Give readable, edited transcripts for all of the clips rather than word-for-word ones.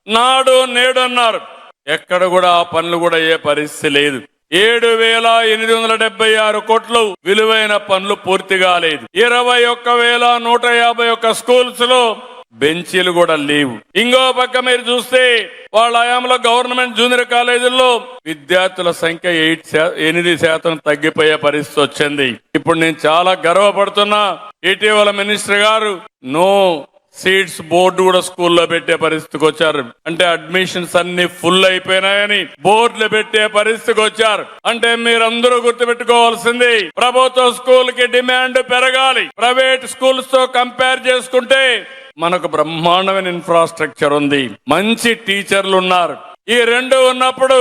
నాడు నేడు అన్నారు. ఎక్కడ కూడా ఆ పనులు కూడా ఏ పరిస్థితి లేదు. 7,876 కోట్లు విలువైన పనులు పూర్తి కాలేదు. 21,151 స్కూల్స్ లో బెంచీలు కూడా లేవు. ఇంకో పక్క మీరు చూస్తే వాళ్ళ హయాంలో గవర్నమెంట్ జూనియర్ కాలేజీల్లో విద్యార్థుల సంఖ్య 8% తగ్గిపోయే పరిస్థితి వచ్చింది. ఇప్పుడు నేను చాలా గర్వపడుతున్నా, ఇటీవల మినిస్టర్ గారు నో సీట్స్ బోర్డు కూడా స్కూల్లో పెట్టే పరిస్థితికి వచ్చారు. అంటే అడ్మిషన్స్ అన్ని ఫుల్ అయిపోయినాయని బోర్డులు పెట్టే పరిస్థితికి వచ్చారు. అంటే మీరందరూ గుర్తుపెట్టుకోవాల్సింది, ప్రభుత్వ స్కూల్ కి డిమాండ్ పెరగాలి. ప్రైవేట్ స్కూల్స్ తో కంపేర్ చేసుకుంటే మనకు బ్రహ్మాండమైన ఇన్ఫ్రాస్ట్రక్చర్ ఉంది, మంచి టీచర్లు ఉన్నారు. ఈ రెండు ఉన్నప్పుడు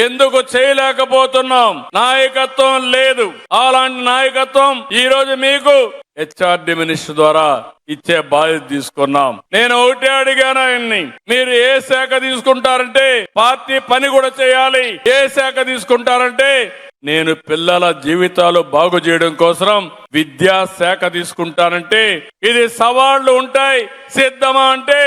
ఎందుకు చేయలేకపోతున్నాం? నాయకత్వం లేదు. అలాంటి నాయకత్వం ఈ రోజు మీకు హెచ్ఆర్డి మినిస్టర్ ద్వారా ఇచ్చే బాధ్యత తీసుకున్నాం. నేను ఒకటే అడిగాను ఆయన్ని, మీరు ఏ శాఖ తీసుకుంటారంటే పార్టీ పని కూడా చేయాలి. ఏ శాఖ తీసుకుంటారంటే నేను పిల్లల జీవితాలు బాగు చేయడం కోసం విద్యా శాఖ తీసుకుంటానంటే, ఇది సవాళ్లు ఉంటాయి, సిద్ధమా అంటే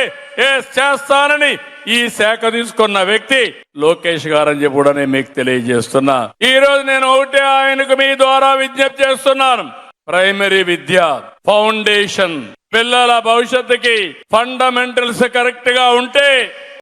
చేస్తానని ఈ శాఖ తీసుకున్న వ్యక్తి లోకేష్ గారని చెప్పి కూడా నేను మీకు తెలియజేస్తున్నా. ఈ రోజు నేను ఒకటే ఆయనకు మీ ద్వారా విజ్ఞప్తి చేస్తున్నాను. ప్రైమరీ విద్య ఫౌండేషన్, పిల్లల భవిష్యత్తుకి ఫండమెంటల్స్ కరెక్ట్ గా ఉంటే